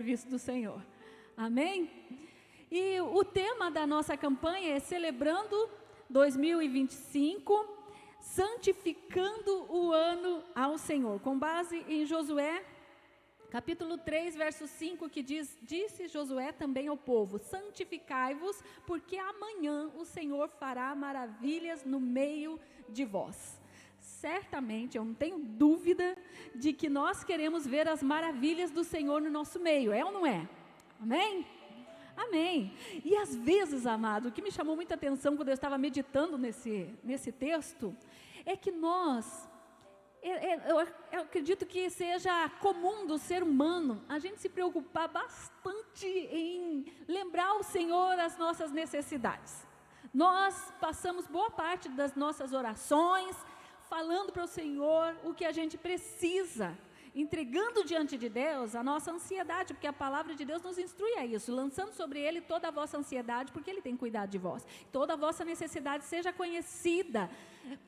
serviço do Senhor. Amém? E o tema da nossa campanha é Celebrando 2025, santificando o ano ao Senhor, com base em Josué, capítulo 3, verso 5, que diz: disse Josué também ao povo: santificai-vos, porque amanhã o Senhor fará maravilhas no meio de vós. Certamente, eu não tenho dúvida de que nós queremos ver as maravilhas do Senhor no nosso meio, é ou não é? Amém? Amém. E às vezes, amado, o que me chamou muita atenção quando eu estava meditando nesse texto, é que eu acredito que seja comum do ser humano a gente se preocupar bastante em lembrar ao Senhor as nossas necessidades. Nós passamos boa parte das nossas orações falando para o Senhor o que a gente precisa, entregando diante de Deus a nossa ansiedade, porque a palavra de Deus nos instrui a isso, lançando sobre Ele toda a vossa ansiedade, porque Ele tem cuidado de vós. Toda a vossa necessidade seja conhecida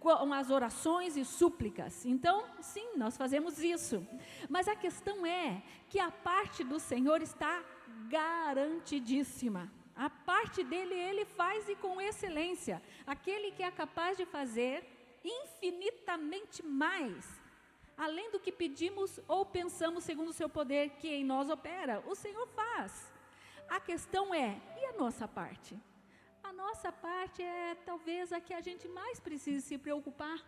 com as orações e súplicas. Então, sim, nós fazemos isso. Mas a questão é que a parte do Senhor está garantidíssima. A parte dele, Ele faz e com excelência. Aquele que é capaz de fazer infinitamente mais, além do que pedimos ou pensamos, segundo o seu poder que em nós opera, o Senhor faz. A questão é, e a nossa parte? A nossa parte é talvez a que a gente mais precisa se preocupar.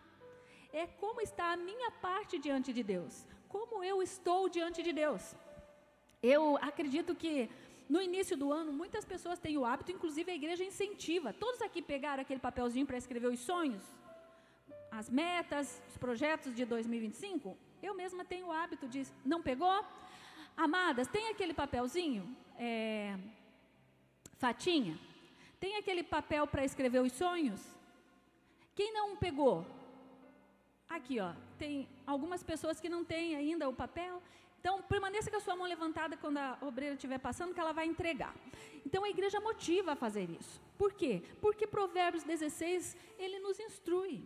É como está a minha parte diante de Deus, como eu estou diante de Deus. Eu acredito que no início do ano, muitas pessoas têm o hábito, inclusive a igreja incentiva. Todos aqui pegaram aquele papelzinho para escrever os sonhos? As metas, os projetos de 2025, eu mesma tenho o hábito de... Não pegou? Amadas, tem aquele papelzinho, Fatinha? Tem aquele papel para escrever os sonhos? Quem não pegou? Aqui, ó, tem algumas pessoas que não têm ainda o papel. Então, permaneça com a sua mão levantada quando a obreira estiver passando, que ela vai entregar. Então, a igreja motiva a fazer isso. Por quê? Porque Provérbios 16, ele nos instrui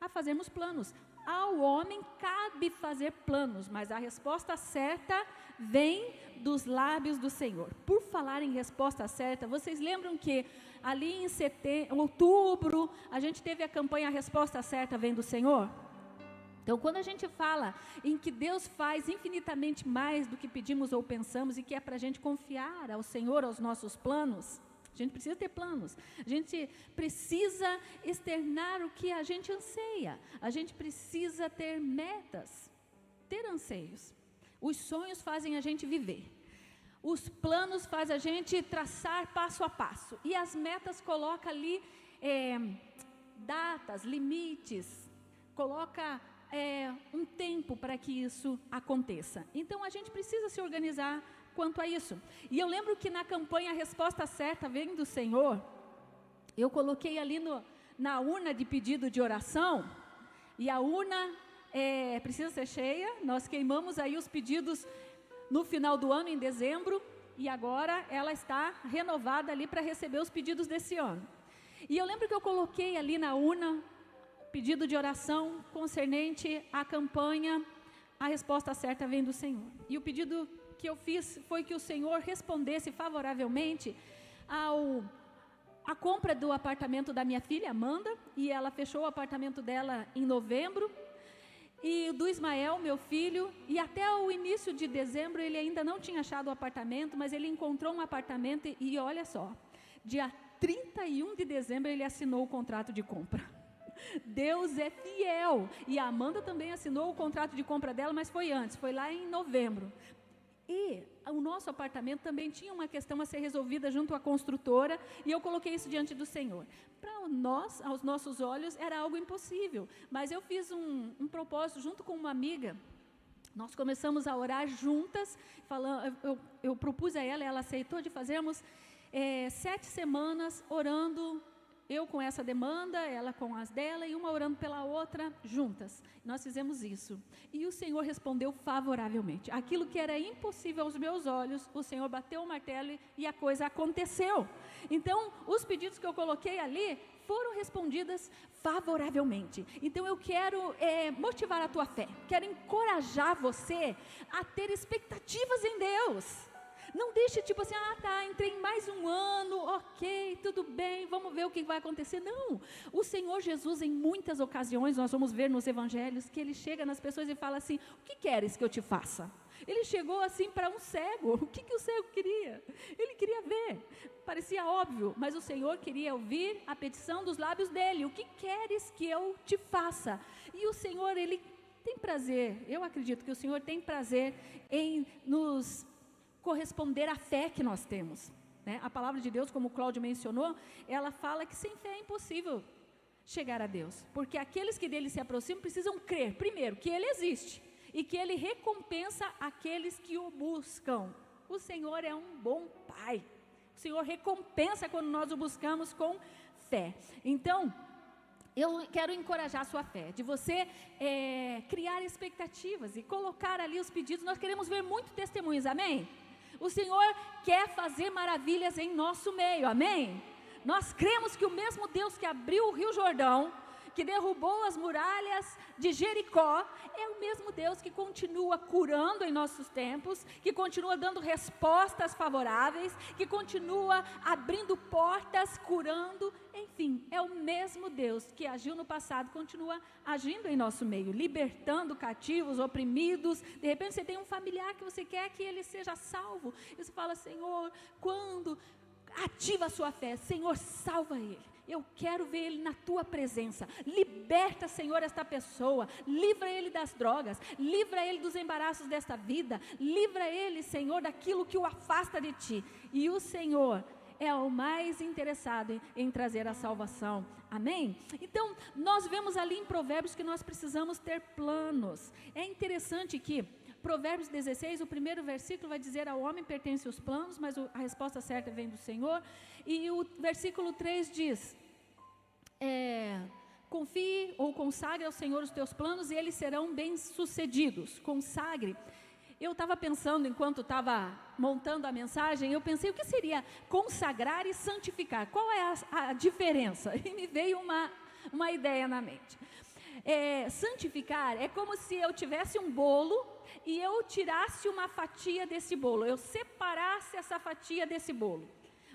a fazermos planos. Ao homem cabe fazer planos, mas a resposta certa vem dos lábios do Senhor. Por falar em resposta certa, vocês lembram que ali em outubro, a gente teve a campanha A Resposta Certa Vem do Senhor? Então, quando a gente fala em que Deus faz infinitamente mais do que pedimos ou pensamos, e que é para a gente confiar ao Senhor, aos nossos planos, a gente precisa ter planos, a gente precisa externar o que a gente anseia, a gente precisa ter metas, ter anseios. Os sonhos fazem a gente viver, os planos fazem a gente traçar passo a passo, e as metas colocam ali datas, limites, coloca um tempo para que isso aconteça. Então a gente precisa se organizar quanto a isso. E eu lembro que na campanha A Resposta Certa Vem do Senhor, eu coloquei ali na urna de pedido de oração, e a urna precisa ser cheia. Nós queimamos aí os pedidos no final do ano, em dezembro, e agora ela está renovada ali para receber os pedidos desse ano. E eu lembro que eu coloquei ali na urna pedido de oração concernente à campanha A Resposta Certa Vem do Senhor. E o pedido que eu fiz foi que o Senhor respondesse favoravelmente a compra do apartamento da minha filha, Amanda, e ela fechou o apartamento dela em novembro, e do Ismael, meu filho, e até o início de dezembro ele ainda não tinha achado o apartamento, mas ele encontrou um apartamento e olha só, dia 31 de dezembro ele assinou o contrato de compra. Deus é fiel, e a Amanda também assinou o contrato de compra dela, mas foi antes, foi lá em novembro. E o nosso apartamento também tinha uma questão a ser resolvida junto à construtora, e eu coloquei isso diante do Senhor. Para nós, aos nossos olhos, era algo impossível, mas eu fiz um propósito junto com uma amiga. Nós começamos a orar juntas, eu propus a ela aceitou, de fazermos 7 semanas orando, eu com essa demanda, ela com as dela, e uma orando pela outra, juntas. Nós fizemos isso. E o Senhor respondeu favoravelmente. Aquilo que era impossível aos meus olhos, o Senhor bateu o martelo e a coisa aconteceu. Então, os pedidos que eu coloquei ali foram respondidas favoravelmente. Então, eu quero motivar a tua fé. Quero encorajar você a ter expectativas em Deus. Não deixe tipo assim, entrei em mais um ano, ok, tudo bem, vamos ver o que vai acontecer. Não, o Senhor Jesus, em muitas ocasiões, nós vamos ver nos evangelhos, que Ele chega nas pessoas e fala assim, o que queres que eu te faça? Ele chegou assim para um cego, o que o cego queria? Ele queria ver, parecia óbvio, mas o Senhor queria ouvir a petição dos lábios dele, o que queres que eu te faça? E o Senhor, Ele tem prazer, eu acredito que o Senhor tem prazer em nos corresponder à fé que nós temos, né? A palavra de Deus, como o Cláudio mencionou, ela fala que sem fé é impossível chegar a Deus, porque aqueles que dele se aproximam precisam crer, primeiro, que Ele existe, e que Ele recompensa aqueles que o buscam. O Senhor é um bom Pai, o Senhor recompensa quando nós o buscamos com fé. Então, eu quero encorajar a sua fé, de você criar expectativas e colocar ali os pedidos. Nós queremos ver muitos testemunhos, amém? O Senhor quer fazer maravilhas em nosso meio, amém? Nós cremos que o mesmo Deus que abriu o Rio Jordão, que derrubou as muralhas de Jericó, é o mesmo Deus que continua curando em nossos tempos, que continua dando respostas favoráveis, que continua abrindo portas, curando, enfim, é o mesmo Deus que agiu no passado, continua agindo em nosso meio, libertando cativos, oprimidos. De repente você tem um familiar que você quer que ele seja salvo, e você fala, Senhor, quando ativa a sua fé, Senhor, salva ele. Eu quero ver ele na tua presença. Liberta, Senhor, esta pessoa. Livra ele das drogas. Livra ele dos embaraços desta vida. Livra ele, Senhor, daquilo que o afasta de ti. E o Senhor é o mais interessado em trazer a salvação. Amém? Então, nós vemos ali em Provérbios que nós precisamos ter planos. É interessante que Provérbios 16, o primeiro versículo vai dizer, ao homem pertencem os planos, mas a resposta certa vem do Senhor. E o versículo 3 diz, confie ou consagre ao Senhor os teus planos e eles serão bem-sucedidos. Consagre. Eu estava pensando, enquanto estava montando a mensagem, eu pensei, o que seria consagrar e santificar? Qual é a diferença? E me veio uma ideia na mente. Santificar é como se eu tivesse um bolo e eu tirasse uma fatia desse bolo, eu separasse essa fatia desse bolo.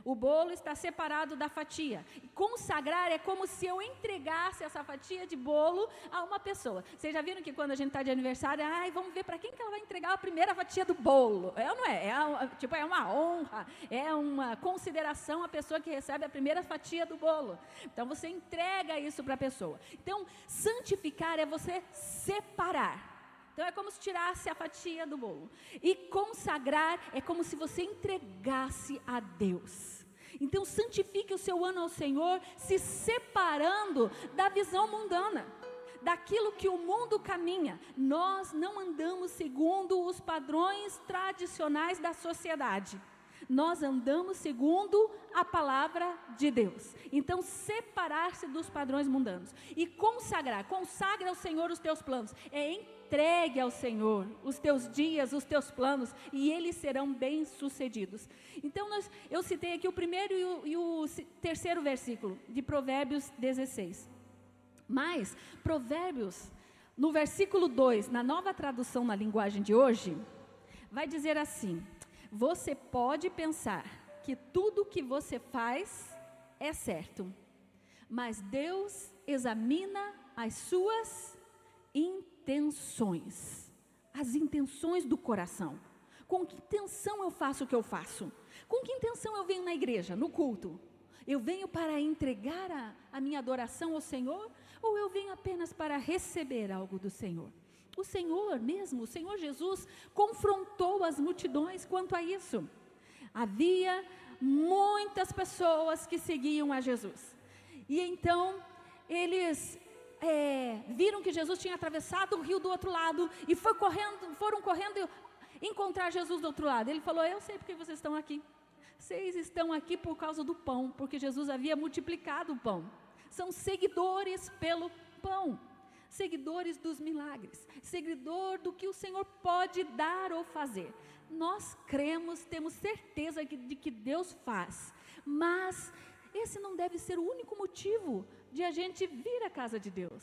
O bolo está separado da fatia. Consagrar é como se eu entregasse essa fatia de bolo a uma pessoa. Vocês já viram que quando a gente está de aniversário, vamos ver para quem que ela vai entregar a primeira fatia do bolo. É ou não é? É uma honra, é uma consideração à pessoa que recebe a primeira fatia do bolo. Então você entrega isso para a pessoa. Então, santificar é você separar. Então é como se tirasse a fatia do bolo. E consagrar é como se você entregasse a Deus. Então santifique o seu ano ao Senhor, se separando da visão mundana, daquilo que o mundo caminha. Nós não andamos segundo os padrões tradicionais da sociedade. Nós andamos segundo a palavra de Deus. Então, separar-se dos padrões mundanos. E consagrar, consagra ao Senhor os teus planos. Entregue ao Senhor os teus dias, os teus planos, e eles serão bem-sucedidos. Então, eu citei aqui o primeiro e o terceiro versículo de Provérbios 16. Mas, Provérbios, no versículo 2, na nova tradução na linguagem de hoje, vai dizer assim: você pode pensar que tudo que você faz é certo, mas Deus examina as suas intenções, as intenções do coração. Com que intenção eu faço o que eu faço? Com que intenção eu venho na igreja, no culto? Eu venho para entregar a minha adoração ao Senhor, ou eu venho apenas para receber algo do Senhor? O Senhor mesmo, o Senhor Jesus, confrontou as multidões quanto a isso. Havia muitas pessoas que seguiam a Jesus. E então, eles viram que Jesus tinha atravessado o rio do outro lado e foram correndo encontrar Jesus do outro lado. Ele falou: eu sei porque vocês estão aqui. Vocês estão aqui por causa do pão, porque Jesus havia multiplicado o pão. São seguidores pelo pão. Seguidores dos milagres, seguidor do que o Senhor pode dar ou fazer. Nós cremos, temos certeza de que Deus faz, mas esse não deve ser o único motivo de a gente vir à casa de Deus.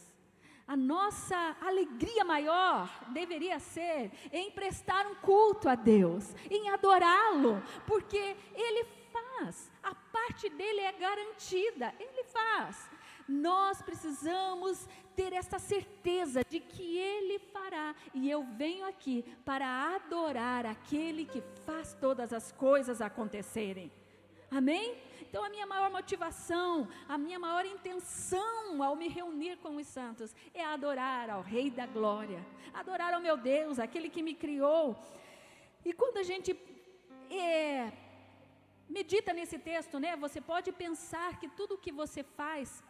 a nossa alegria maior deveria ser em prestar um culto a Deus, em adorá-lo, porque Ele faz, a parte dele é garantida, Ele faz. Nós precisamos ter essa certeza de que Ele fará, e eu venho aqui para adorar aquele que faz todas as coisas acontecerem. Amém? Então a minha maior motivação, a minha maior intenção ao me reunir com os santos é adorar ao Rei da Glória, adorar ao meu Deus, aquele que me criou. E quando a gente medita nesse texto, né, você pode pensar que tudo o que você faz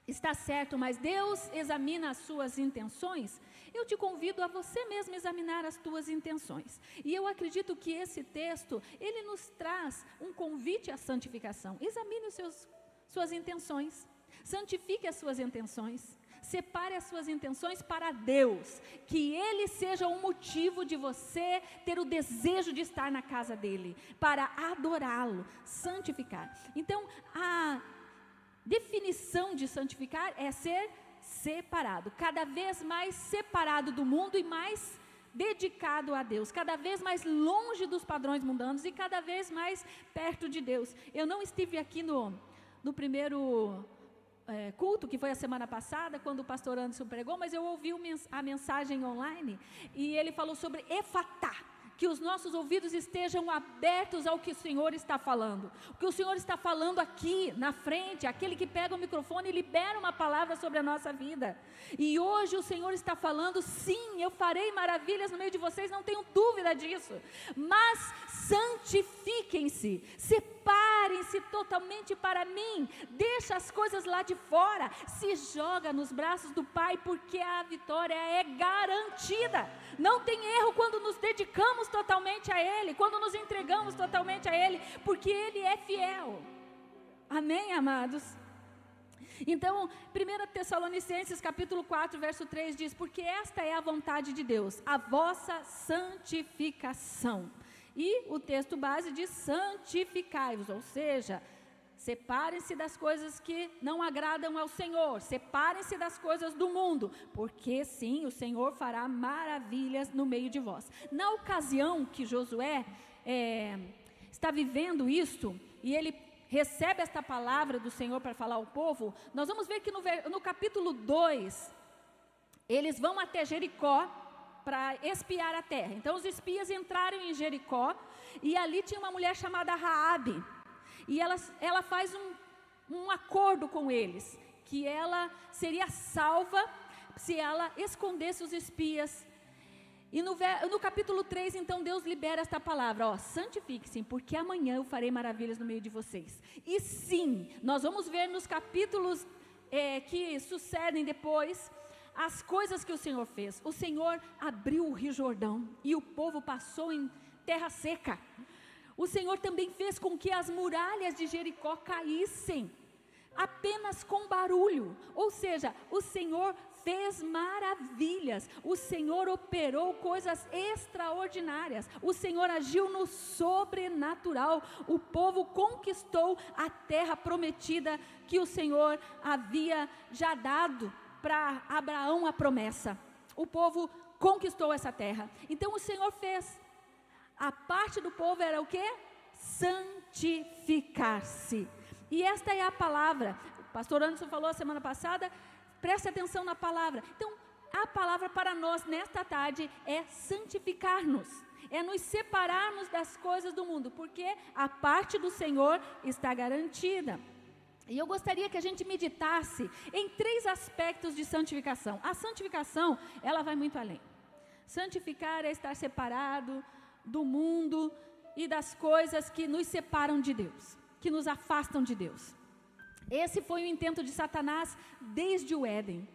está certo, mas Deus examina as suas intenções. Eu te convido a você mesmo examinar as tuas intenções. E eu acredito que esse texto, ele nos traz um convite à santificação. Examine suas intenções, santifique as suas intenções, separe as suas intenções para Deus, que Ele seja um motivo de você ter o desejo de estar na casa dEle, para adorá-lo, santificar. Então, a definição de santificar é ser separado, cada vez mais separado do mundo e mais dedicado a Deus, cada vez mais longe dos padrões mundanos e cada vez mais perto de Deus. Eu não estive aqui no primeiro culto, que foi a semana passada, quando o pastor Anderson pregou, mas eu ouvi a mensagem online, e ele falou sobre Efatá, que os nossos ouvidos estejam abertos ao que o Senhor está falando. O que o Senhor está falando aqui, na frente, aquele que pega o microfone e libera uma palavra sobre a nossa vida. E hoje o Senhor está falando, sim, eu farei maravilhas no meio de vocês, não tenho dúvida disso. Mas santifiquem-se, separem-se totalmente para mim, deixa as coisas lá de fora, se joga nos braços do Pai, porque a vitória é garantida. Não tem erro quando nos dedicamos totalmente a Ele, quando nos entregamos totalmente a Ele, porque Ele é fiel. Amém, amados? Então, 1 Tessalonicenses capítulo 4, verso 3 diz: porque esta é a vontade de Deus, a vossa santificação. E o texto base diz: santificai-vos, ou seja, separem-se das coisas que não agradam ao Senhor, separem-se das coisas do mundo, porque sim, o Senhor fará maravilhas no meio de vós. Na ocasião que Josué está vivendo isto, e ele recebe esta palavra do Senhor para falar ao povo, nós vamos ver que no capítulo 2, eles vão até Jericó para espiar a terra. Então os espias entraram em Jericó, e ali tinha uma mulher chamada Raabe, e ela faz um acordo com eles, que ela seria salva se ela escondesse os espias. E no capítulo 3, então, Deus libera esta palavra: santifique-se, porque amanhã eu farei maravilhas no meio de vocês. E sim, nós vamos ver nos capítulos que sucedem depois, as coisas que o Senhor fez. O Senhor abriu o Rio Jordão, e o povo passou em terra seca. O Senhor também fez com que as muralhas de Jericó caíssem, apenas com barulho. Ou seja, o Senhor fez maravilhas, o Senhor operou coisas extraordinárias, o Senhor agiu no sobrenatural. O povo conquistou a terra prometida, que o Senhor havia já dado para Abraão a promessa. O povo conquistou essa terra. Então o Senhor fez. A parte do povo era o quê? Santificar-se. E esta é a palavra. O pastor Anderson falou a semana passada, preste atenção na palavra. Então, a palavra para nós nesta tarde é santificar-nos, é nos separarmos das coisas do mundo, porque a parte do Senhor está garantida. E eu gostaria que a gente meditasse em 3 aspectos de santificação. A santificação, ela vai muito além. Santificar é estar separado do mundo e das coisas que nos separam de Deus, que nos afastam de Deus. Esse foi o intento de Satanás desde o Éden.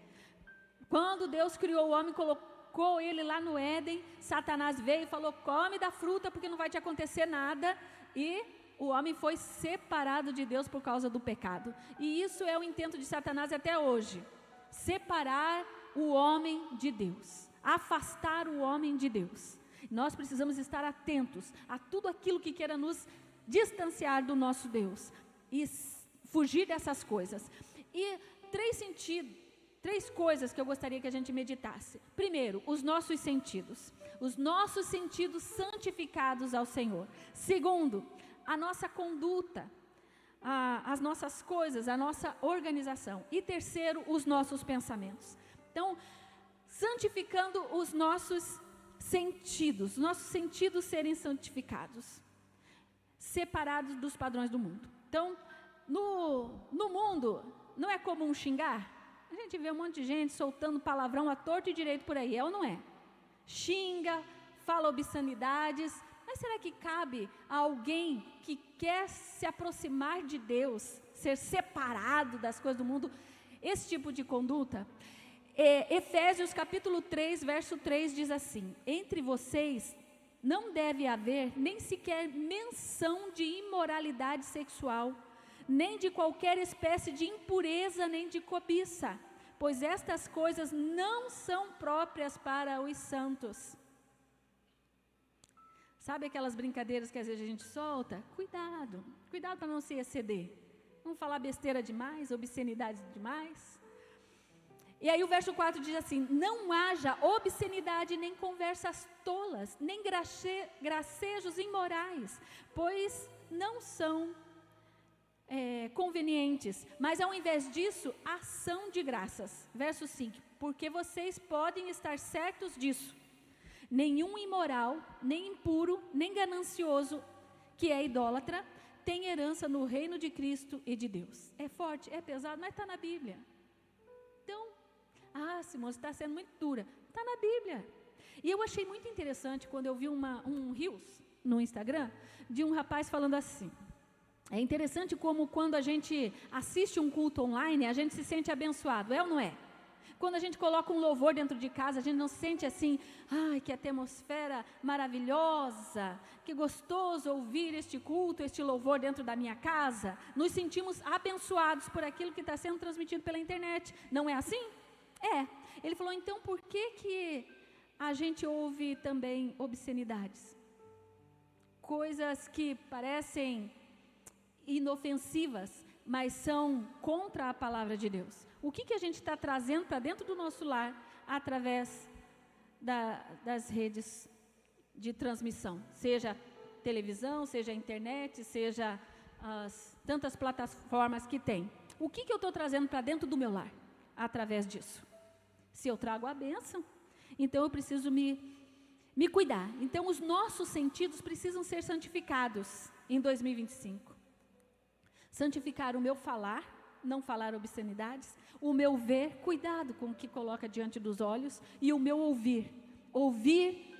Quando Deus criou o homem, colocou ele lá no Éden, Satanás veio e falou: come da fruta porque não vai te acontecer nada. E o homem foi separado de Deus por causa do pecado. E isso é o intento de Satanás até hoje: separar o homem de Deus, afastar o homem de Deus. Nós precisamos estar atentos a tudo aquilo que queira nos distanciar do nosso Deus e fugir dessas coisas. E 3 sentidos 3 coisas que eu gostaria que a gente meditasse. Primeiro, os nossos sentidos santificados ao Senhor. Segundo, a nossa conduta, as nossas coisas, a nossa organização. E terceiro, os nossos pensamentos. Então, santificando os nossos sentidos serem santificados, separados dos padrões do mundo. Então, no mundo, não é comum xingar? A gente vê um monte de gente soltando palavrão à torto e direito por aí, é ou não é? Xinga, fala obscenidades, mas será que cabe a alguém que quer se aproximar de Deus, ser separado das coisas do mundo, esse tipo de conduta? Efésios capítulo 3, verso 3 diz assim: entre vocês não deve haver nem sequer menção de imoralidade sexual, nem de qualquer espécie de impureza, nem de cobiça, pois estas coisas não são próprias para os santos. Sabe aquelas brincadeiras que às vezes a gente solta? Cuidado para não se exceder, não falar besteira demais, obscenidade demais. E aí o verso 4 diz assim: não haja obscenidade, nem conversas tolas, nem gracejos imorais, pois não são convenientes, mas ao invés disso, ação de graças. Verso 5, porque vocês podem estar certos disso: nenhum imoral, nem impuro, nem ganancioso, que é idólatra, tem herança no reino de Cristo e de Deus. É forte, é pesado, mas está na Bíblia. Então, Simone, você está sendo muito dura. Está na Bíblia. E eu achei muito interessante quando eu vi um Reels no Instagram, de um rapaz falando assim. É interessante como quando a gente assiste um culto online, a gente se sente abençoado, é ou não é? Quando a gente coloca um louvor dentro de casa, a gente não se sente assim, que atmosfera maravilhosa, que gostoso ouvir este culto, este louvor dentro da minha casa. Nos sentimos abençoados por aquilo que está sendo transmitido pela internet. Não é assim? Ele falou, então por que a gente ouve também obscenidades? Coisas que parecem inofensivas, mas são contra a palavra de Deus. O que a gente está trazendo para dentro do nosso lar através das redes de transmissão? Seja televisão, seja internet, seja as tantas plataformas que tem. O que eu estou trazendo para dentro do meu lar através disso? Se eu trago a bênção, então eu preciso me cuidar. Então os nossos sentidos precisam ser santificados em 2025. Santificar o meu falar, não falar obscenidades, o meu ver, cuidado com o que coloca diante dos olhos, e o meu ouvir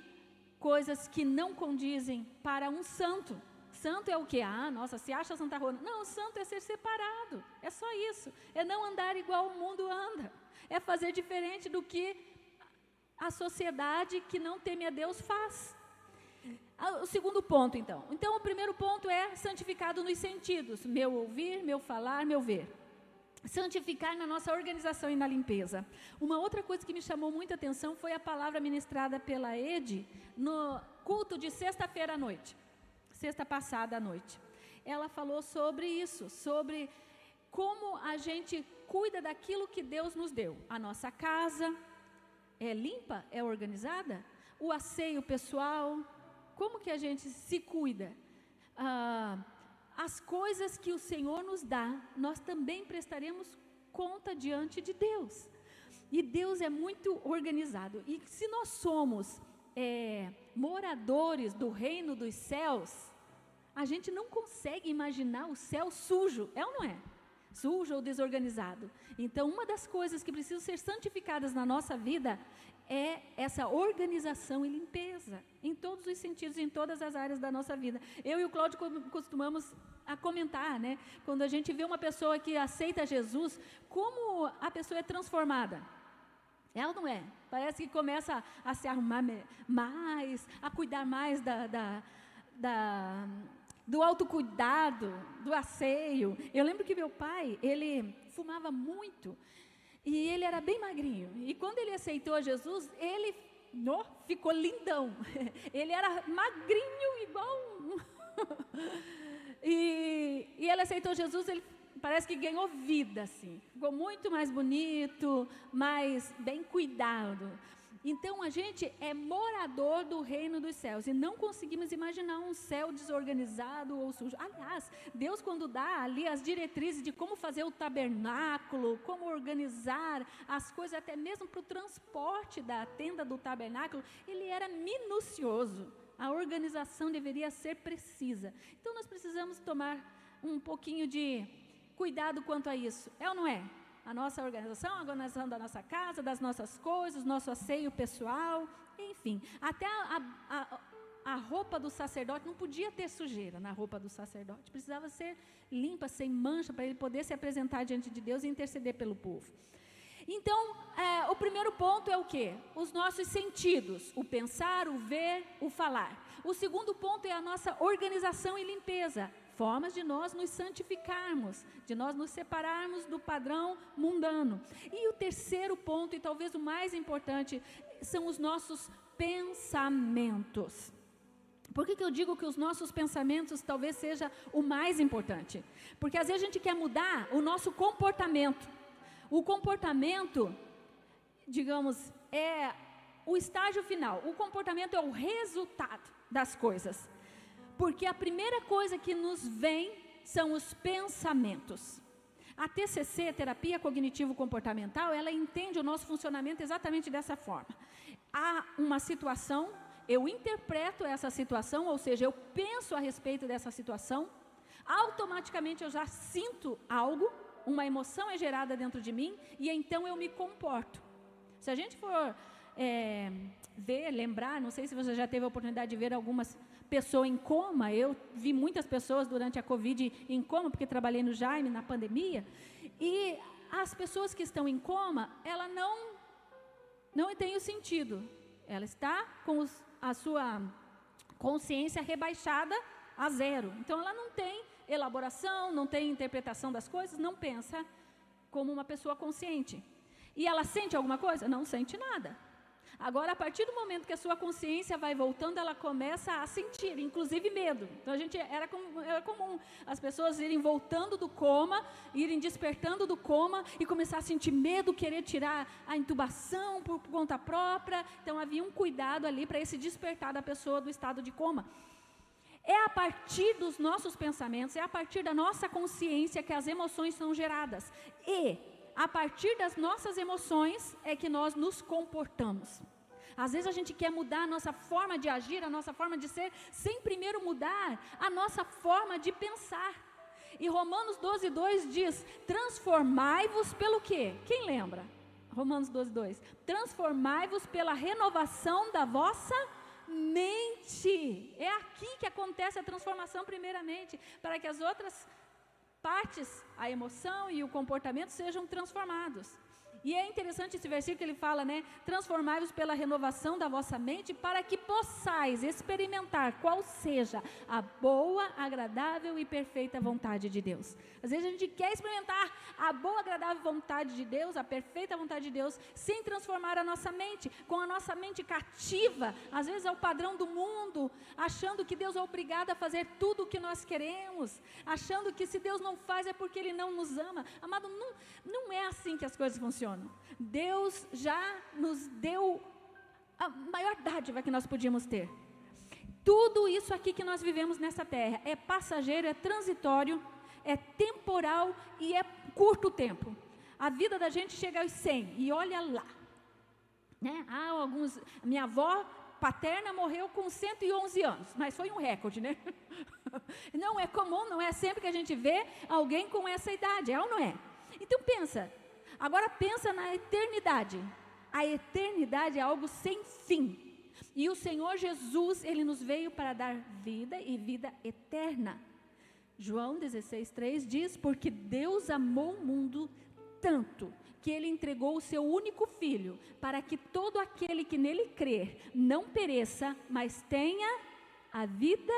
coisas que não condizem para um santo. Santo é o quê? Nossa, se acha Santa Rona. Não, santo é ser separado, é só isso, é não andar igual o mundo anda, é fazer diferente do que a sociedade que não teme a Deus faz. O segundo ponto, então. Então, o primeiro ponto é santificado nos sentidos. Meu ouvir, meu falar, meu ver. Santificar na nossa organização e na limpeza. Uma outra coisa que me chamou muita atenção foi a palavra ministrada pela Ed no culto de sexta-feira à noite. Sexta passada à noite. Ela falou sobre isso, sobre como a gente cuida daquilo que Deus nos deu. A nossa casa é limpa, é organizada? O asseio pessoal... Como que a gente se cuida? As coisas que o Senhor nos dá, nós também prestaremos conta diante de Deus. E Deus é muito organizado. E se nós somos moradores do reino dos céus, a gente não consegue imaginar o céu sujo, é ou não é? Sujo ou desorganizado. Então, uma das coisas que precisam ser santificadas na nossa vida é essa organização e limpeza, em todos os sentidos, em todas as áreas da nossa vida. Eu e o Cláudio costumamos comentar, né? Quando a gente vê uma pessoa que aceita Jesus, como a pessoa é transformada. Ela não é. Parece que começa a se arrumar mais, a cuidar mais do autocuidado, do asseio. Eu lembro que meu pai, ele fumava muito, e ele era bem magrinho. E quando ele aceitou Jesus, ele ficou lindão. Ele era magrinho igual... e ele aceitou Jesus, ele parece que ganhou vida, assim. Ficou muito mais bonito, mais bem cuidado. Então, a gente é morador do reino dos céus e não conseguimos imaginar um céu desorganizado ou sujo. Aliás, Deus, quando dá ali as diretrizes de como fazer o tabernáculo, como organizar as coisas, até mesmo para o transporte da tenda do tabernáculo, ele era minucioso. A organização deveria ser precisa. Então, nós precisamos tomar um pouquinho de cuidado quanto a isso. É ou não é? A nossa organização, a organização da nossa casa, das nossas coisas, nosso asseio pessoal, enfim. Até a roupa do sacerdote, não podia ter sujeira na roupa do sacerdote. Precisava ser limpa, sem mancha, para ele poder se apresentar diante de Deus e interceder pelo povo. Então, o primeiro ponto é o quê? Os nossos sentidos, o pensar, o ver, o falar. O segundo ponto é a nossa organização e limpeza. Formas de nós nos santificarmos, de nós nos separarmos do padrão mundano. E o terceiro ponto, e talvez o mais importante, são os nossos pensamentos. Por que eu digo que os nossos pensamentos talvez seja o mais importante? Porque às vezes a gente quer mudar o nosso comportamento. O comportamento, digamos, é o estágio final. O comportamento é o resultado das coisas. Porque a primeira coisa que nos vem são os pensamentos. A TCC, Terapia Cognitivo-Comportamental, ela entende o nosso funcionamento exatamente dessa forma. Há uma situação, eu interpreto essa situação, ou seja, eu penso a respeito dessa situação, automaticamente eu já sinto algo, uma emoção é gerada dentro de mim, e então eu me comporto. Se a gente for lembrar, não sei se você já teve a oportunidade de ver algumas pessoas em coma, eu vi muitas pessoas durante a Covid em coma, porque trabalhei no Jaime, na pandemia, e as pessoas que estão em coma, ela não tem o sentido, ela está com a sua consciência rebaixada a zero, então ela não tem elaboração, não tem interpretação das coisas, não pensa como uma pessoa consciente. E ela sente alguma coisa? Não sente nada. Agora, a partir do momento que a sua consciência vai voltando, ela começa a sentir, inclusive medo. Então, era comum as pessoas irem voltando do coma, irem despertando do coma e começar a sentir medo, querer tirar a intubação por conta própria. Então, havia um cuidado ali para esse despertar da pessoa do estado de coma. É a partir dos nossos pensamentos, é a partir da nossa consciência que as emoções são geradas. E a partir das nossas emoções é que nós nos comportamos. Às vezes a gente quer mudar a nossa forma de agir, a nossa forma de ser, sem primeiro mudar a nossa forma de pensar. E Romanos 12:2 diz, transformai-vos pelo quê? Quem lembra? Romanos 12:2. Transformai-vos pela renovação da vossa mente. É aqui que acontece a transformação primeiramente, para que as outras partes, a emoção e o comportamento sejam transformados. E é interessante esse versículo que ele fala, né? Transformai-vos pela renovação da vossa mente para que possais experimentar qual seja a boa, agradável e perfeita vontade de Deus. Às vezes a gente quer experimentar a boa, agradável vontade de Deus, a perfeita vontade de Deus, sem transformar a nossa mente, com a nossa mente cativa, às vezes ao padrão do mundo, achando que Deus é obrigado a fazer tudo o que nós queremos, achando que se Deus não faz é porque Ele não nos ama. Amado, não é assim que as coisas funcionam. Deus já nos deu a maior dádiva que nós podíamos ter. Tudo isso aqui que nós vivemos nessa terra é passageiro, é transitório, é temporal e é curto tempo. A vida da gente chega aos 100 e olha lá, né? Minha avó paterna morreu com 111 anos, mas foi um recorde, né? Não é comum, não é sempre que a gente vê alguém com essa idade, é ou não é? Então agora pensa na eternidade. A eternidade é algo sem fim. E o Senhor Jesus, Ele nos veio para dar vida e vida eterna. João 16:3 diz, porque Deus amou o mundo tanto, que Ele entregou o seu único Filho, para que todo aquele que nele crer, não pereça, mas tenha a vida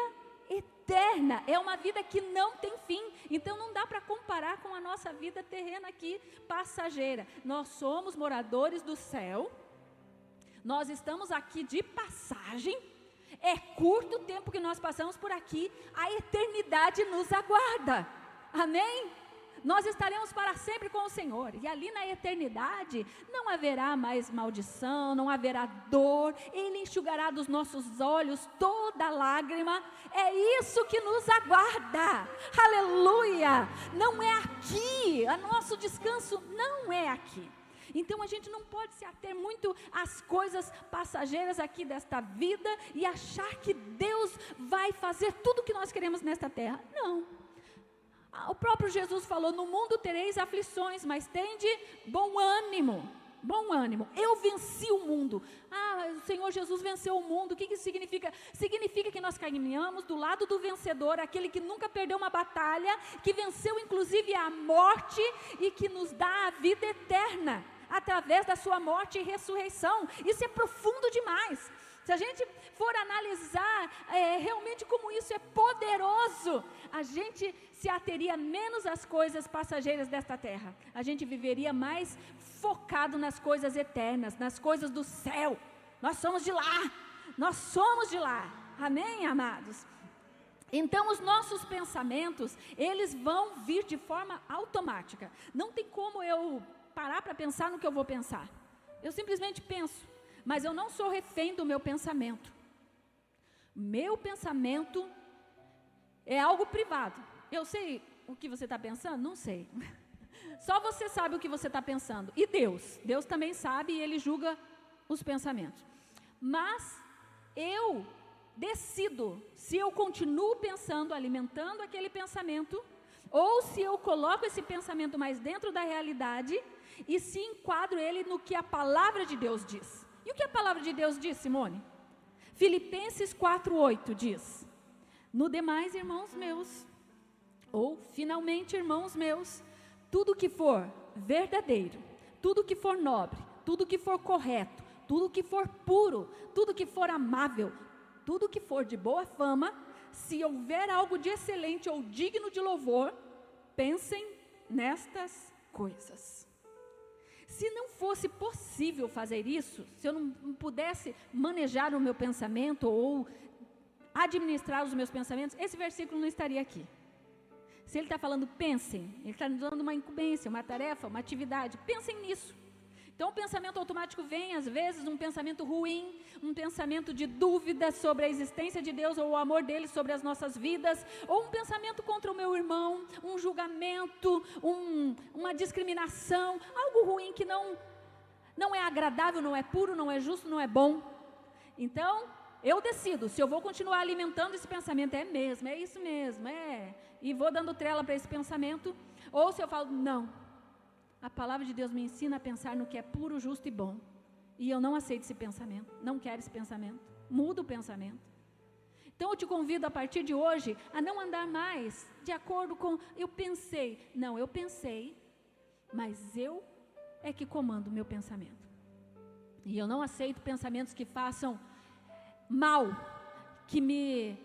eterna. É uma vida que não tem fim. Então não dá para comparar com a nossa vida terrena aqui, passageira. Nós somos moradores do céu, nós estamos aqui de passagem, é curto o tempo que nós passamos por aqui, a eternidade nos aguarda. Amém? Nós estaremos para sempre com o Senhor, e ali na eternidade não haverá mais maldição, não haverá dor, Ele enxugará dos nossos olhos toda lágrima. É isso que nos aguarda, aleluia. Não é aqui, o nosso descanso não é aqui. Então a gente não pode se ater muito às coisas passageiras aqui desta vida e achar que Deus vai fazer tudo o que nós queremos nesta terra. Não. O próprio Jesus falou: no mundo tereis aflições, mas tende bom ânimo. Bom ânimo, eu venci o mundo. O Senhor Jesus venceu o mundo. O que isso significa? Significa que nós caminhamos do lado do vencedor, aquele que nunca perdeu uma batalha, que venceu inclusive a morte e que nos dá a vida eterna, através da sua morte e ressurreição. Isso é profundo demais. Se a gente for analisar realmente como isso é poderoso, a gente se ateria menos às coisas passageiras desta terra. A gente viveria mais focado nas coisas eternas, nas coisas do céu. Nós somos de lá, nós somos de lá. Amém, amados? Então os nossos pensamentos, eles vão vir de forma automática. Não tem como eu parar para pensar no que eu vou pensar. Eu simplesmente penso. Mas eu não sou refém do meu pensamento. Meu pensamento é algo privado. Eu sei o que você está pensando? Não sei. Só você sabe o que você está pensando. E Deus? Deus também sabe e Ele julga os pensamentos. Mas eu decido se eu continuo pensando, alimentando aquele pensamento, ou se eu coloco esse pensamento mais dentro da realidade e se enquadro ele no que a palavra de Deus diz. E o que a palavra de Deus diz, Simone? Filipenses 4:8 diz: no demais, irmãos meus, ou finalmente, irmãos meus, tudo que for verdadeiro, tudo que for nobre, tudo que for correto, tudo que for puro, tudo que for amável, tudo que for de boa fama, se houver algo de excelente ou digno de louvor, pensem nestas coisas. Se não fosse possível fazer isso, se eu não pudesse manejar o meu pensamento ou administrar os meus pensamentos, esse versículo não estaria aqui. Se ele está falando pensem, ele está nos dando uma incumbência, uma tarefa, uma atividade, pensem nisso. Então o pensamento automático vem, às vezes, um pensamento ruim, um pensamento de dúvida sobre a existência de Deus ou o amor dele sobre as nossas vidas, ou um pensamento contra o meu irmão, um julgamento, uma discriminação, algo ruim que não é agradável, não é puro, não é justo, não é bom. Então, eu decido se eu vou continuar alimentando esse pensamento, é isso mesmo, e vou dando trela para esse pensamento, ou se eu falo, não. A palavra de Deus me ensina a pensar no que é puro, justo e bom. E eu não aceito esse pensamento, não quero esse pensamento. Muda o pensamento. Então eu te convido a partir de hoje a não andar mais de acordo com eu pensei. Não, eu pensei, mas eu é que comando o meu pensamento. E eu não aceito pensamentos que façam mal, que me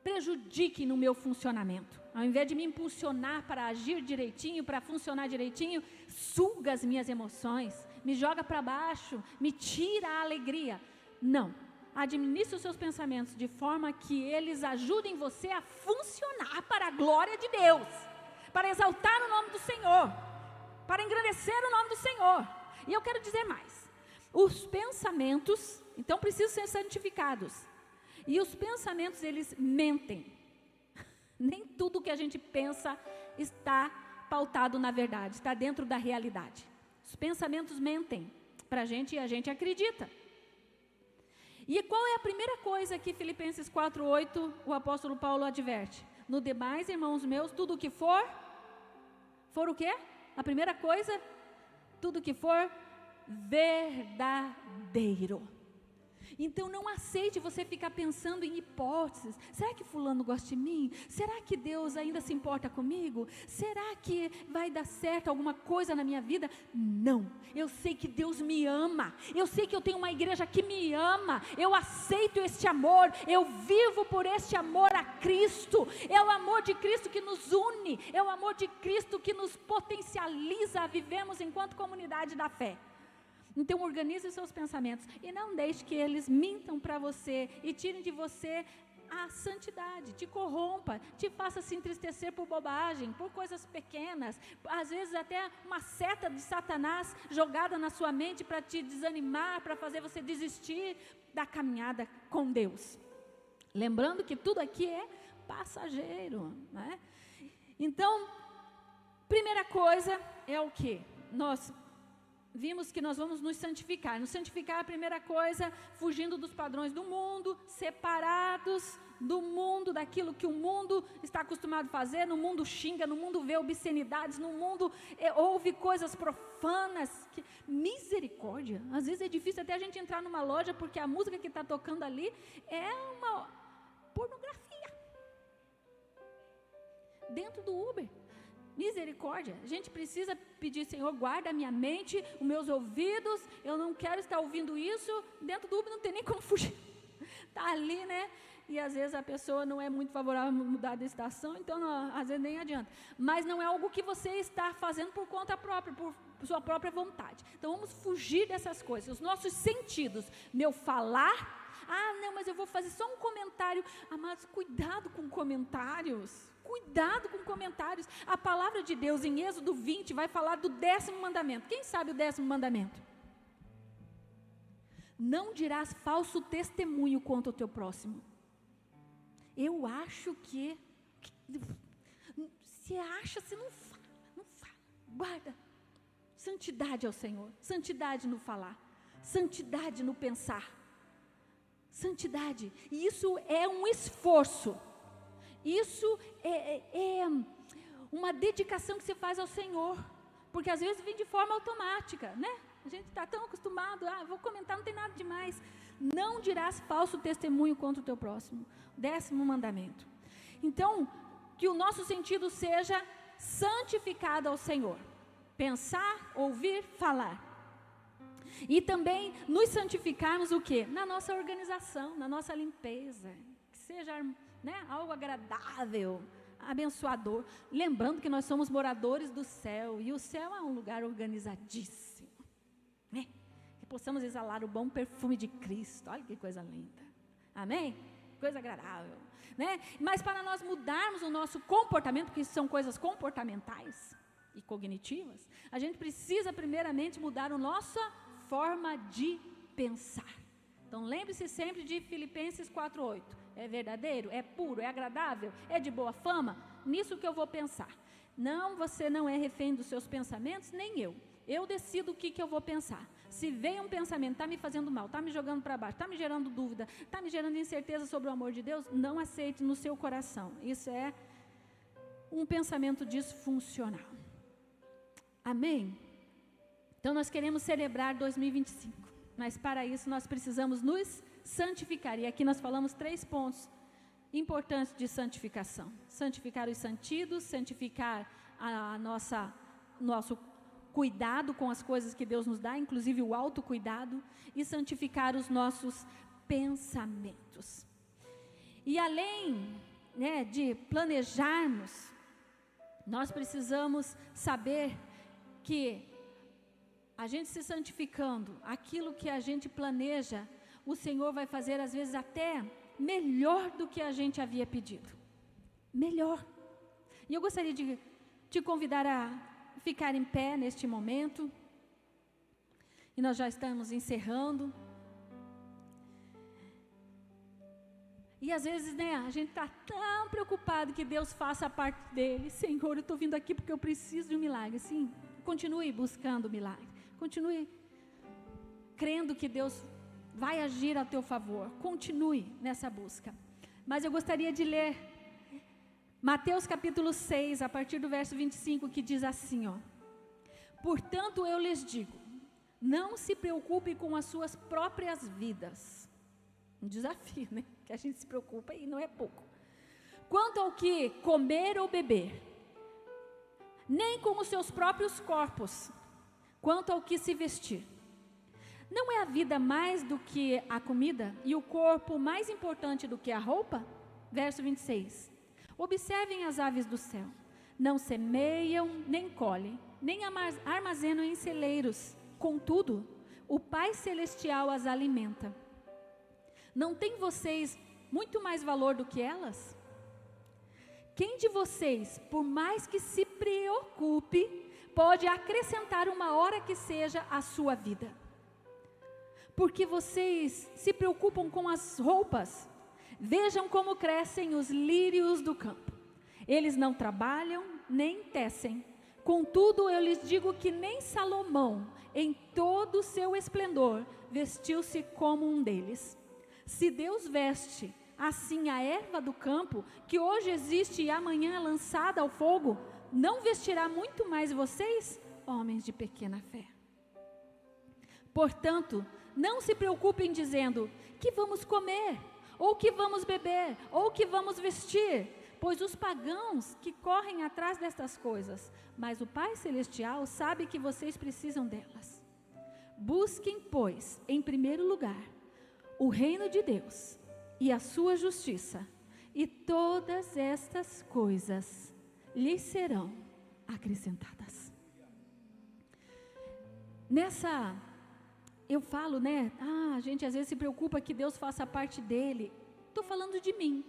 prejudiquem no meu funcionamento. Ao invés de me impulsionar para agir direitinho, para funcionar direitinho, suga as minhas emoções, me joga para baixo, me tira a alegria. Não, administre os seus pensamentos de forma que eles ajudem você a funcionar para a glória de Deus, para exaltar o nome do Senhor, para engrandecer o nome do Senhor. E eu quero dizer mais, os pensamentos, então, precisam ser santificados, e os pensamentos, eles mentem. Nem tudo que a gente pensa está pautado na verdade, está dentro da realidade. Os pensamentos mentem para a gente e a gente acredita. E qual é a primeira coisa que Filipenses 4:8 o apóstolo Paulo adverte? No demais, irmãos meus, tudo o que for o quê? A primeira coisa, tudo que for verdadeiro. Então não aceite você ficar pensando em hipóteses. Será que fulano gosta de mim? Será que Deus ainda se importa comigo? Será que vai dar certo alguma coisa na minha vida? Não, eu sei que Deus me ama. Eu sei que eu tenho uma igreja que me ama. Eu aceito este amor. Eu vivo por este amor a Cristo. É o amor de Cristo que nos une. É o amor de Cristo que nos potencializa a vivermos enquanto comunidade da fé. Então organize os seus pensamentos e não deixe que eles mintam para você e tirem de você a santidade, te corrompa, te faça se entristecer por bobagem, por coisas pequenas, às vezes até uma seta de Satanás jogada na sua mente para te desanimar, para fazer você desistir da caminhada com Deus. Lembrando que tudo aqui é passageiro, né? Então, primeira coisa é o quê? Nós vimos que nós vamos nos santificar. Nos santificar, a primeira coisa, fugindo dos padrões do mundo, separados do mundo, daquilo que o mundo está acostumado a fazer. No mundo xinga, no mundo vê obscenidades, no mundo ouve coisas profanas. Misericórdia! Às vezes é difícil até a gente entrar numa loja, porque a música que está tocando ali é uma pornografia. Dentro do Uber. Misericórdia, a gente precisa pedir, Senhor, guarda a minha mente, os meus ouvidos, eu não quero estar ouvindo isso. Dentro do Uber não tem nem como fugir, está ali, né? E às vezes a pessoa não é muito favorável a mudar de estação, então às vezes nem adianta. Mas não é algo que você está fazendo por conta própria, por sua própria vontade. Então vamos fugir dessas coisas, os nossos sentidos, meu falar. Não, mas eu vou fazer só um comentário. Amados, cuidado com comentários. Cuidado com comentários. A palavra de Deus em Êxodo 20 vai falar do 10º mandamento. Quem sabe o 10º mandamento? Não dirás falso testemunho contra o teu próximo. Eu acho que se acha, se não fala. Guarda. Santidade ao Senhor. Santidade no falar. Santidade no pensar. Santidade. E isso é um esforço. Isso é uma dedicação que se faz ao Senhor, porque às vezes vem de forma automática, né? A gente está tão acostumado, vou comentar, não tem nada demais. Não dirás falso testemunho contra o teu próximo. 10º mandamento. Então, que o nosso sentido seja santificado ao Senhor. Pensar, ouvir, falar. E também nos santificarmos o quê? Na nossa organização, na nossa limpeza. Que seja, né, algo agradável, abençoador. Lembrando que nós somos moradores do céu. E o céu é um lugar organizadíssimo, né? Que possamos exalar o bom perfume de Cristo. Olha que coisa linda. Amém? Coisa agradável, né? Mas para nós mudarmos o nosso comportamento, porque são coisas comportamentais e cognitivas, a gente precisa primeiramente mudar a nossa forma de pensar. Então lembre-se sempre de Filipenses 4:8. É verdadeiro, é puro, é agradável, é de boa fama. Nisso que eu vou pensar. Não, você não é refém dos seus pensamentos, nem eu. Eu decido o que eu vou pensar. Se vem um pensamento, está me fazendo mal, está me jogando para baixo, está me gerando dúvida, está me gerando incerteza sobre o amor de Deus, não aceite no seu coração. Isso é um pensamento disfuncional. Amém? Então nós queremos celebrar 2025, mas para isso nós precisamos nos santificar. E aqui nós falamos 3 pontos importantes de santificação. Santificar os sentidos, santificar nosso cuidado com as coisas que Deus nos dá, inclusive o autocuidado, e santificar os nossos pensamentos. E além, né, de planejarmos, nós precisamos saber que a gente se santificando, aquilo que a gente planeja, o Senhor vai fazer às vezes até melhor do que a gente havia pedido. Melhor. E eu gostaria de te convidar a ficar em pé neste momento. E nós já estamos encerrando. E às vezes, né, a gente está tão preocupado que Deus faça a parte dele. Senhor, eu estou vindo aqui porque eu preciso de um milagre. Sim, continue buscando o milagre. Continue crendo que Deus vai agir a teu favor. Continue nessa busca. Mas eu gostaria de ler Mateus capítulo 6, a partir do verso 25, que diz assim, ó: portanto eu lhes digo, não se preocupe com as suas próprias vidas. Um desafio, né? Que a gente se preocupa e não é pouco. Quanto ao que comer ou beber, nem com os seus próprios corpos, quanto ao que se vestir. Não é a vida mais do que a comida e o corpo mais importante do que a roupa? Verso 26. Observem as aves do céu. Não semeiam, nem colhem, nem armazenam em celeiros. Contudo, o Pai Celestial as alimenta. Não têm vocês muito mais valor do que elas? Quem de vocês, por mais que se preocupe, pode acrescentar uma hora que seja à sua vida? Porque vocês se preocupam com as roupas. Vejam como crescem os lírios do campo. Eles não trabalham, nem tecem. Contudo, eu lhes digo que nem Salomão, em todo o seu esplendor, vestiu-se como um deles. Se Deus veste assim a erva do campo, que hoje existe e amanhã é lançada ao fogo, não vestirá muito mais vocês, homens de pequena fé? Portanto, não se preocupem dizendo, que vamos comer, ou que vamos beber, ou que vamos vestir, pois os pagãos que correm atrás destas coisas, mas o Pai Celestial sabe que vocês precisam delas. Busquem, pois, em primeiro lugar, o reino de Deus e a sua justiça, e todas estas coisas lhes serão acrescentadas. Eu falo, né? A gente às vezes se preocupa que Deus faça parte dele. Estou falando de mim.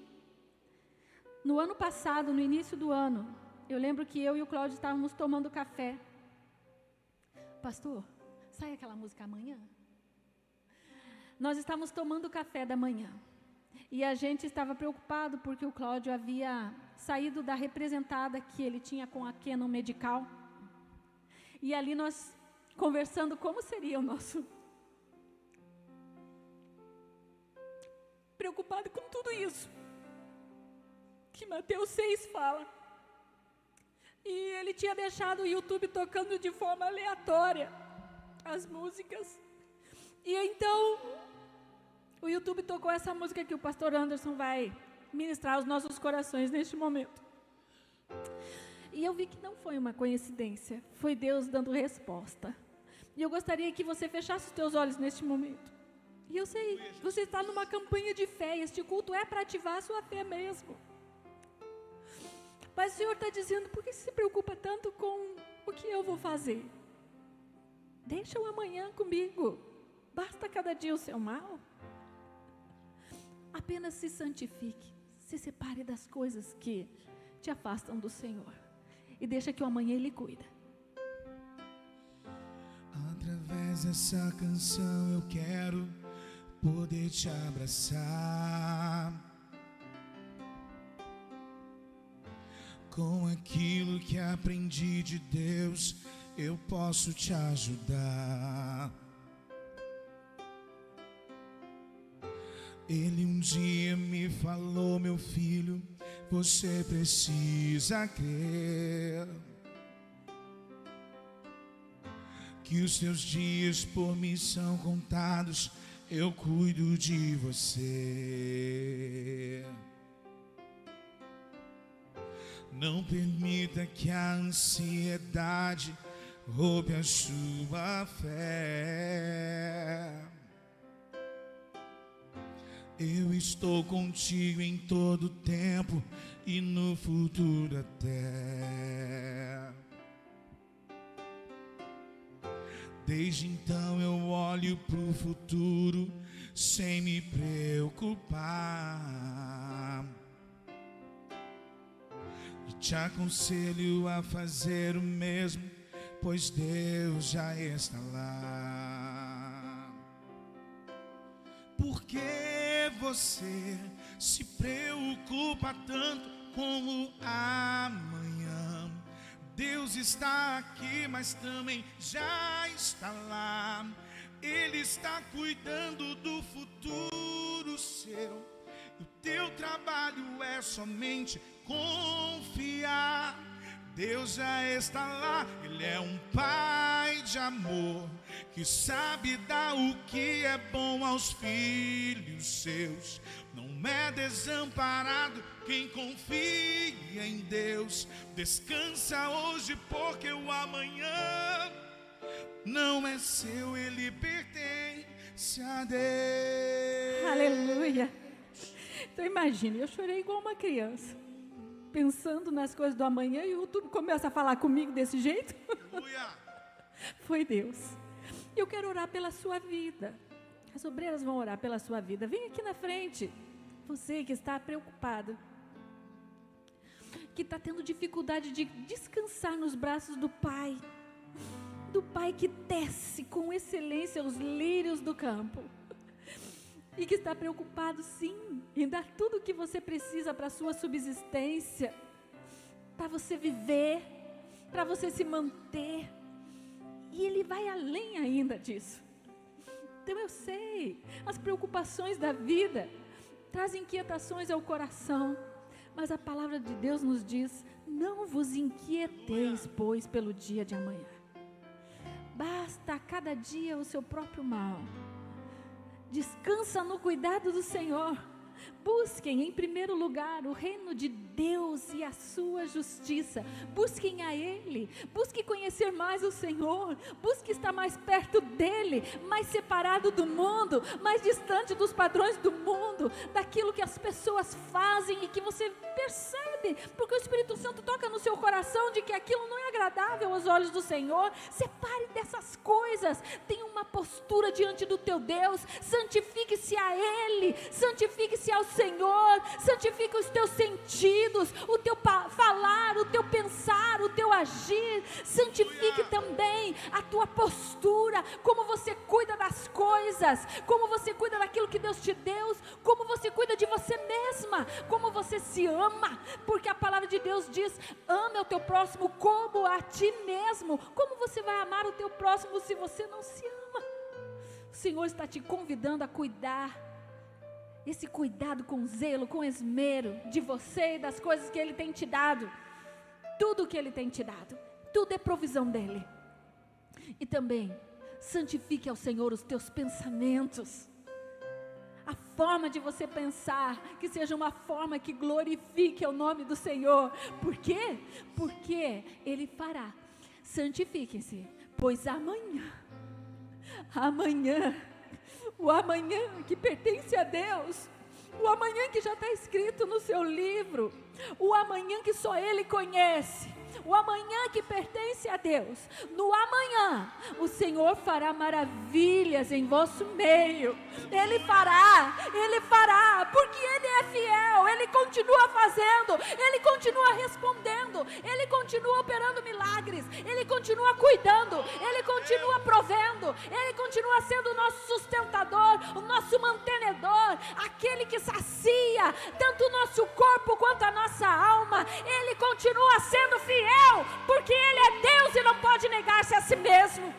No ano passado, no início do ano, eu lembro que eu e o Cláudio estávamos tomando café. Pastor, sai aquela música amanhã? Nós estávamos tomando café da manhã. E a gente estava preocupado porque o Cláudio havia saído da representada que ele tinha com a Canon Medical. E ali nós conversando como seria o nosso... Preocupado com tudo isso que Mateus 6 fala. E ele tinha deixado o YouTube tocando de forma aleatória as músicas. E então o YouTube tocou essa música que o pastor Anderson vai ministrar aos nossos corações neste momento. E eu vi que não foi uma coincidência, foi Deus dando resposta. E eu gostaria que você fechasse os teus olhos neste momento. E eu sei, você está numa campanha de fé, este culto é para ativar a sua fé mesmo. Mas o Senhor está dizendo, por que você se preocupa tanto com o que eu vou fazer? Deixa o amanhã comigo, basta cada dia o seu mal. Apenas se santifique, se separe das coisas que te afastam do Senhor. E deixa que o amanhã Ele cuida. Através dessa canção eu quero poder te abraçar, com aquilo que aprendi de Deus, eu posso te ajudar. Ele um dia me falou, meu filho, você precisa crer que os teus dias por mim são contados, eu cuido de você. Não permita que a ansiedade roube a sua fé. Eu estou contigo em todo tempo e no futuro até. Desde então eu olho pro futuro sem me preocupar. E te aconselho a fazer o mesmo, pois Deus já está lá. Por que você se preocupa tanto com o amanhã? Deus está aqui, mas também já está lá. Ele está cuidando do futuro seu. O teu trabalho é somente confiar. Deus já está lá. Ele é um pai de amor que sabe dar o que é bom aos filhos seus. Não é desamparado quem confia em Deus. Descansa hoje porque o amanhã não é seu, ele pertence a Deus. Aleluia. Então imagine, eu chorei igual uma criança, pensando nas coisas do amanhã, e o YouTube começa a falar comigo desse jeito. Aleluia. Foi Deus. E eu quero orar pela sua vida. As obreiras vão orar pela sua vida. Vem aqui na frente. Você que está preocupado, que está tendo dificuldade de descansar nos braços do Pai que tece com excelência os lírios do campo, e que está preocupado sim em dar tudo o que você precisa para a sua subsistência, para você viver, para você se manter, e Ele vai além ainda disso. Então eu sei, as preocupações da vida trazem inquietações ao coração, mas a palavra de Deus nos diz: não vos inquieteis, pois, pelo dia de amanhã. Basta a cada dia o seu próprio mal. Descansa no cuidado do Senhor. Busquem em primeiro lugar o reino de Deus e a sua justiça. Busquem a Ele. Busque conhecer mais o Senhor. Busque estar mais perto dEle, mais separado do mundo, mais distante dos padrões do mundo, daquilo que as pessoas fazem e que você percebe, porque o Espírito Santo toca no seu coração de que aquilo não é agradável aos olhos do Senhor. Separe dessas coisas. Tenha uma postura diante do teu Deus. Santifique-se a Ele. Santifique-se ao Senhor, santifica os teus sentidos, o teu falar, o teu pensar, o teu agir. Santifique também a tua postura, como você cuida das coisas, como você cuida daquilo que Deus te deu, como você cuida de você mesma, como você se ama, porque a palavra de Deus diz: ame o teu próximo como a ti mesmo. Como você vai amar o teu próximo se você não se ama? O Senhor está te convidando a cuidar. Esse cuidado com zelo, com esmero de você e das coisas que Ele tem te dado. Tudo que Ele tem te dado, tudo é provisão dEle. E também, santifique ao Senhor os teus pensamentos. A forma de você pensar, que seja uma forma que glorifique o nome do Senhor. Por quê? Porque Ele fará. Santifiquem-se, pois amanhã, o amanhã que pertence a Deus, o amanhã que já está escrito no seu livro, o amanhã que só Ele conhece, o amanhã que pertence a Deus. No amanhã, o Senhor fará maravilhas em vosso meio. Ele fará, porque Ele é fiel. Ele continua fazendo, Ele continua respondendo, Ele continua operando milagres, Ele continua cuidando, Ele continua provendo, Ele continua sendo o nosso sustentador, o nosso mantenedor, aquele que sacia tanto o nosso corpo quanto a nossa alma. Ele continua sendo fiel, porque Ele é Deus e não pode negar-se a si mesmo.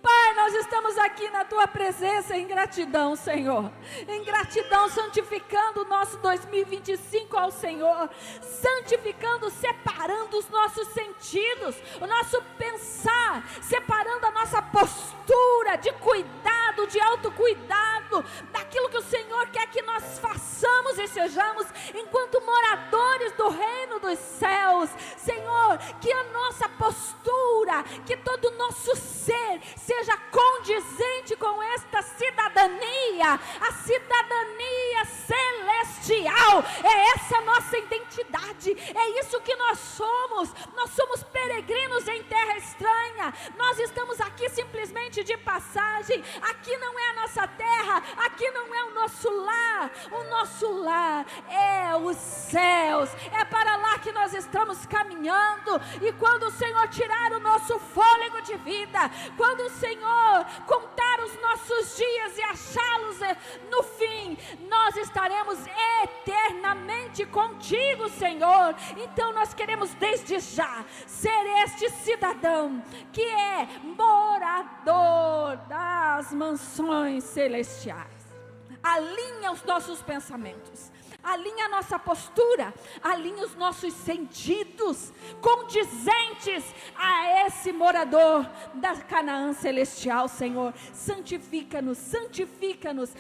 Pai, nós estamos aqui na Tua presença em gratidão, Senhor, em gratidão, santificando o nosso 2025 ao Senhor, santificando, separando os nossos sentidos, o nosso pensar, separando a nossa postura de cuidado, de autocuidado, daquilo que o Senhor quer que nós façamos e sejamos enquanto moradores do reino dos céus. Senhor, que a nossa postura, que todo o nosso ser seja condizente com esta cidadania, a cidadania celestial. É essa nossa identidade, é isso que nós somos peregrinos em terra estranha. Nós estamos aqui simplesmente de passagem. Aqui não é a nossa terra, aqui não é o nosso lar é os céus, é para lá que nós estamos caminhando. E quando o Senhor tirar o nosso fôlego de vida, quando o Senhor contar os nossos dias e achá-los no fim, nós estaremos eternamente contigo, Senhor. Então nós queremos desde já ser este cidadão que é morador das mansões celestiais. Alinha os nossos pensamentos, alinha a nossa postura, alinha os nossos sentidos, condizentes a esse morador da Canaã celestial, Senhor. Santifica-nos,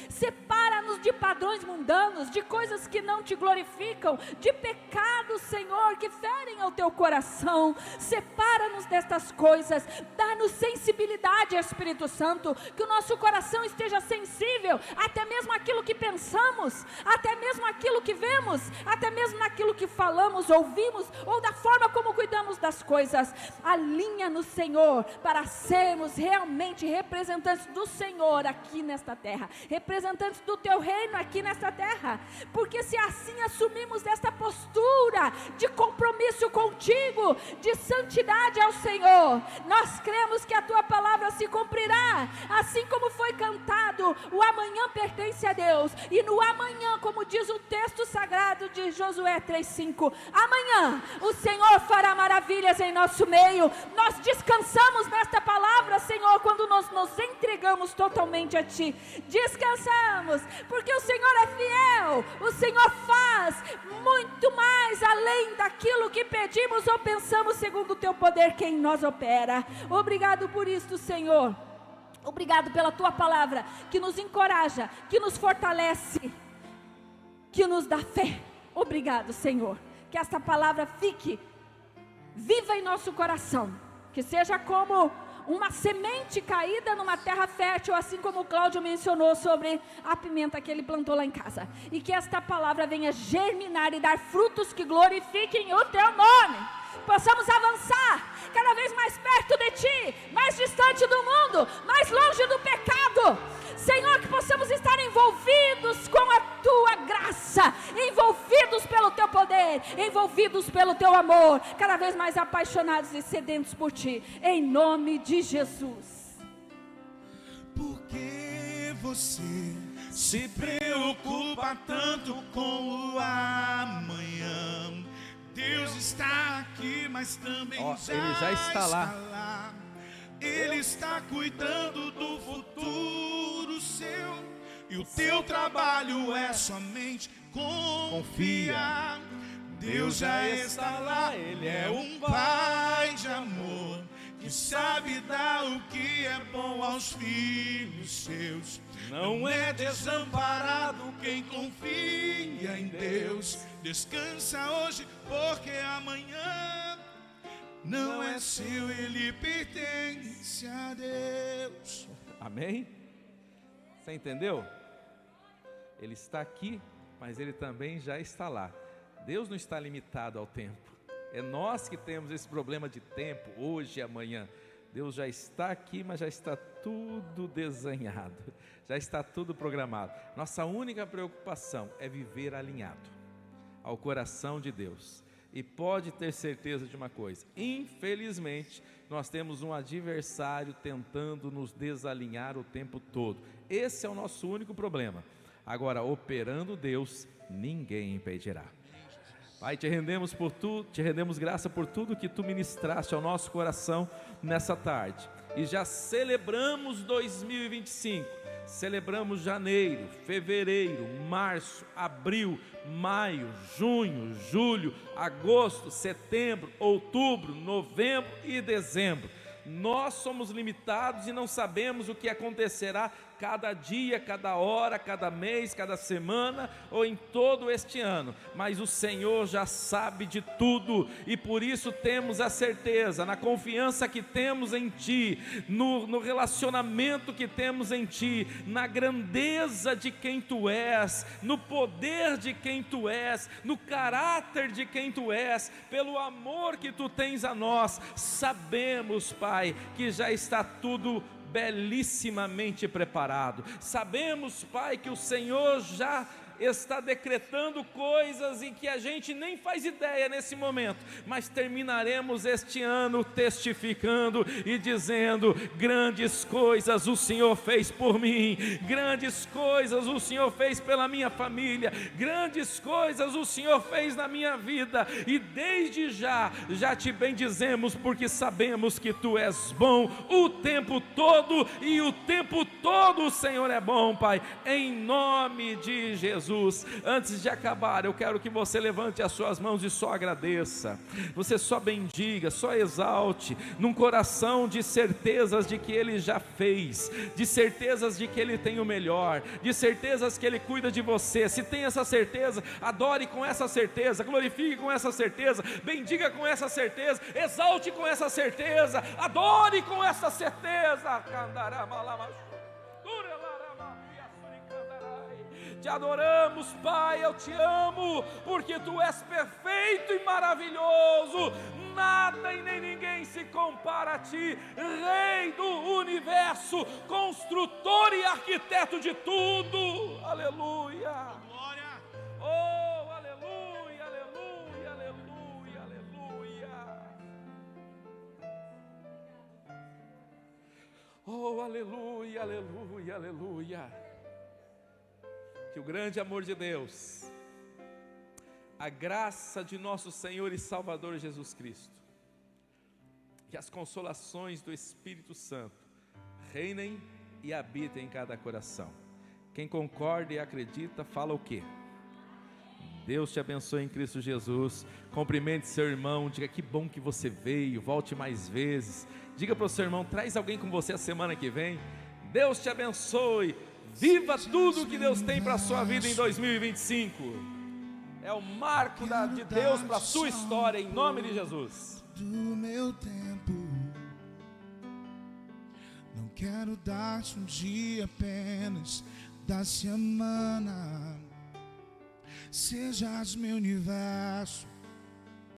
separa-nos de padrões mundanos, de coisas que não te glorificam, de pecados, Senhor, que ferem ao teu coração. Separa-nos destas coisas, dá-nos sensibilidade, Espírito Santo, que o nosso coração esteja sensível, até mesmo aquilo que pensamos, até mesmo aquilo naquilo que vemos, até mesmo naquilo que falamos, ouvimos, ou da forma como cuidamos das coisas. Alinha-nos, Senhor, para sermos realmente representantes do Senhor aqui nesta terra, representantes do Teu reino aqui nesta terra, porque se assim assumimos esta postura de compromisso contigo, de santidade ao Senhor, nós cremos que a Tua palavra se cumprirá, assim como foi cantado, o amanhã pertence a Deus, e no amanhã, como diz o texto sagrado de Josué 3:5, amanhã o Senhor fará maravilhas em nosso meio. Nós descansamos nesta palavra, Senhor, quando nós nos entregamos totalmente a Ti, descansamos, porque o Senhor é fiel, o Senhor faz muito mais além daquilo que pedimos ou pensamos, segundo o Teu poder que em nós opera. Obrigado por isto, Senhor. Obrigado pela Tua palavra, que nos encoraja, que nos fortalece, que nos dá fé. Obrigado, Senhor, que esta palavra fique viva em nosso coração, que seja como uma semente caída numa terra fértil, assim como o Cláudio mencionou sobre a pimenta que ele plantou lá em casa, e que esta palavra venha germinar e dar frutos que glorifiquem o Teu nome. Possamos avançar cada vez mais perto de Ti, mais distante do mundo, mais longe do pecado. Senhor, que possamos estar envolvidos com a Tua graça, envolvidos pelo Teu poder, envolvidos pelo Teu amor, cada vez mais apaixonados e sedentos por Ti, em nome de Jesus. Porque você se preocupa tanto com o amanhã? Deus está aqui, mas também Ele já está lá. Ele está cuidando do futuro seu, e o teu trabalho é somente confiar. Deus já está lá, Ele é um Pai de amor, que sabe dar o que é bom aos filhos seus. Não é desamparado quem confia em Deus. Descansa hoje, porque amanhã não é seu, ele pertence a Deus. Amém? Você entendeu? Ele está aqui, mas Ele também já está lá. Deus não está limitado ao tempo. É nós que temos esse problema de tempo, hoje e amanhã. Deus já está aqui, mas já está tudo desenhado, já está tudo programado. Nossa única preocupação é viver alinhado ao coração de Deus. E pode ter certeza de uma coisa: infelizmente nós temos um adversário tentando nos desalinhar o tempo todo. Esse é o nosso único problema. Agora, operando Deus, ninguém impedirá. Pai, te rendemos por tudo, te rendemos graça por tudo que Tu ministraste ao nosso coração nessa tarde. E já celebramos 2025, celebramos janeiro, fevereiro, março, abril, maio, junho, julho, agosto, setembro, outubro, novembro e dezembro. Nós somos limitados e não sabemos o que acontecerá cada dia, cada hora, cada mês, cada semana ou em todo este ano, mas o Senhor já sabe de tudo, e por isso temos a certeza, na confiança que temos em Ti, no relacionamento que temos em Ti, na grandeza de quem Tu és, no poder de quem Tu és, no caráter de quem Tu és, pelo amor que Tu tens a nós. Sabemos, Pai, que já está tudo belíssimamente preparado. Sabemos, Pai, que o Senhor já está decretando coisas em que a gente nem faz ideia nesse momento, mas terminaremos este ano testificando e dizendo: grandes coisas o Senhor fez por mim, grandes coisas o Senhor fez pela minha família, grandes coisas o Senhor fez na minha vida, e desde já te bendizemos, porque sabemos que Tu és bom o tempo todo, e o tempo todo o Senhor é bom, Pai, em nome de Jesus. Antes de acabar, eu quero que você levante as suas mãos e só agradeça, você só bendiga, só exalte, num coração de certezas de que Ele já fez, de certezas de que Ele tem o melhor, de certezas que Ele cuida de você. Se tem essa certeza, adore com essa certeza, glorifique com essa certeza, bendiga com essa certeza, exalte com essa certeza, adore com essa certeza. Te adoramos, Pai, eu te amo, porque Tu és perfeito e maravilhoso. Nada e nem ninguém se compara a Ti, Rei do universo, construtor e arquiteto de tudo. Aleluia. Glória. Oh, aleluia, aleluia, aleluia, aleluia. Oh, aleluia, aleluia, aleluia. Que o grande amor de Deus, a graça de nosso Senhor e Salvador Jesus Cristo, e as consolações do Espírito Santo reinem e habitem em cada coração. Quem concorda e acredita, fala o quê? Deus te abençoe em Cristo Jesus. Cumprimente seu irmão, diga que bom que você veio, volte mais vezes. Diga para o seu irmão, traz alguém com você a semana que vem. Deus te abençoe. Viva tudo que Deus tem para a sua vida em 2025. É o marco de Deus para a sua história, em nome de Jesus. Do meu tempo, não quero dar-te um dia apenas da semana. Sejas meu universo,